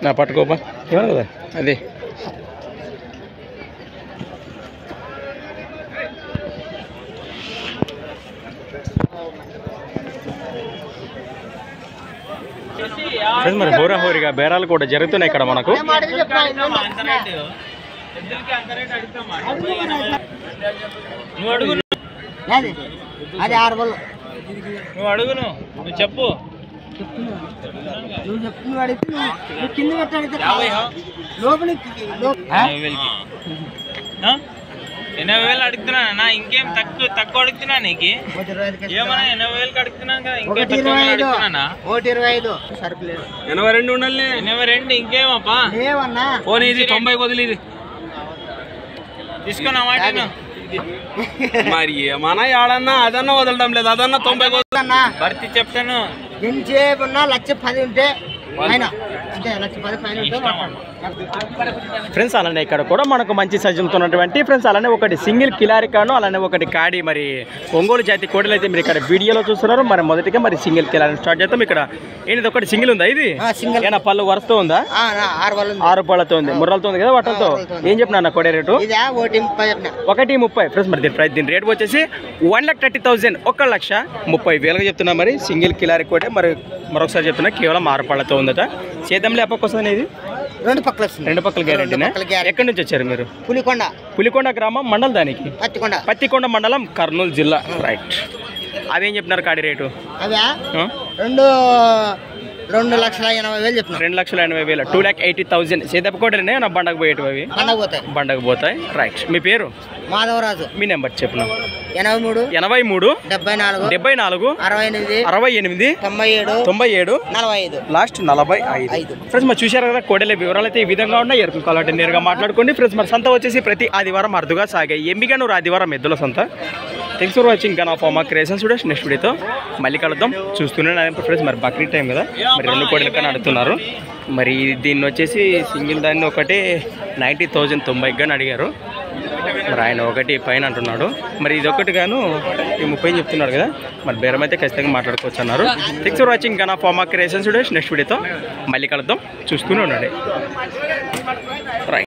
నా పట్టుకోపా ఏమన్నా కదా అదే మరి హోరాహోరీగా బేరాలు కూడా జరుగుతున్నాయి ఇక్కడ మనకు. అది 6 బళ్ళు నువ్వు అడుగు, నువ్వు చెప్పు. నువ్వు చెప్తున్నా అడిగితే నువ్వు కింద పెట్టాడితే లోపలికి 80,000 అడుగుతున్నా, ఇంకేం తక్కువ అడుగుతున్నా నీకు ఏమన్నా 80,000 అడుగుతున్నాను కదా, ఇంకేం తక్కువ అడుగుతున్నా. 125 సరుకు లేదు 82 ఉండాలి. 82 ఇంకేమప్పా లేవన్నా. పోనీ ఇది 90 వదిలి ఇది తీసుకున్నా మాట మరి ఏమన్నా ఏడన్నా అదన్నా వదలడం లేదు, అదన్నా 90 వదలన్నా భర్తీ చెప్తాను. ఎంతసేపు ఉన్నా 1,10,000 ఉంటే ఆయన అంటే 1,10,000 పైన ఉంటే ఫ్రెండ్స్ అలానే ఇక్కడ కూడా మనకు మంచి సజ్జంతో ఉన్నటువంటి ఫ్రెండ్స్ అలానే ఒకటి సింగిల్ కిలారికాను అలానే ఒకటి కాడి మరి ఒంగోలు జాతి కోడలు అయితే మీరు ఇక్కడ వీడియోలో చూస్తున్నారు. మరి మొదటిగా మరి సింగిల్ కిలారిని స్టార్ట్ చేస్తాం. ఇక్కడ ఏంటి ఒకటి సింగిల్ ఉందా, ఇది ఏనా పళ్ళు వరుసతో ఉందా? 6 పళ్ళతో ఉంది, ముర్రలతో ఉంది కదా, వట్టలతో. ఏం చెప్పినా అన్న కోడే రేటు? 1,30,000 ఫ్రెండ్స్. మరి దీని రేటు వచ్చేసి 1,30,000 1,30,000 చెప్తున్నా. మరి సింగిల్ కిలారి కోటే మరి మరొకసారి చెప్తున్నా కేవలం 6 పళ్ళతో ఉందట. సేద్యంలో ఎప్పకొస్తుంది ఇది? 2 పక్కల గ్యారెంటీనా? ఎక్కడి నుంచి వచ్చారు మీరు? పులికొండ గ్రామం, మండలం దానికి పత్తికొండ మండలం, కర్నూలు జిల్లా. రైట్. అవేం చెప్పినారు కాడి రేటు? 2,80,000 చెప్పిన. 2,80,000 2,80,000 సేదప్పకోటలనే నా బండకు పోయేటివి అవి బండకు పోతాయి. రైట్. మీ పేరు? మాధవరాజు. మీ నెంబర్ చెప్పిన? 83 74 68 97 45 లాస్ట్ 45. ఫ్రెండ్స్ మరి చూశారు కదా కోడెల వివరాలు అయితే ఈ విధంగా ఉన్నాయి. ఎరుకు కావాలంటే నేరుగా మాట్లాడుకోండి. ఫ్రెండ్స్ మరి సంత వచ్చేసి ప్రతి ఆదివారం అరుదుగా సాగాయి. ఎంబిగానూరు ఆదివారం ఎద్దుల సంత. Thanks for watching gun of మా క్రియేషన్స్ వీడియోస్. నెక్స్ట్ వీడియోతో మళ్ళీ కలుద్దాం. చూస్తున్నాను ఫ్రెండ్స్ మరి బక్రీద్ టైం కదా, మరి 2 కోడెలు కానీ అడుగుతున్నారు. మరి దీన్ని వచ్చేసి సింగిల్ దాన్ని ఒకటి 90,000 90 అడిగారు. మరి ఆయన ఒకటి పైన అంటున్నాడు. మరి ఇది ఒకటి గాను ఈ 30 చెప్తున్నాడు కదా, మరి బేరం అయితే ఖచ్చితంగా మాట్లాడుకోవచ్చు అన్నారు. Thanks for watching gun of మా క్రియేషన్స్ వీడియోస్. నెక్స్ట్ వీడియోతో మళ్ళీ కలుద్దాం. చూస్తూనే ఉండండి. రైట్.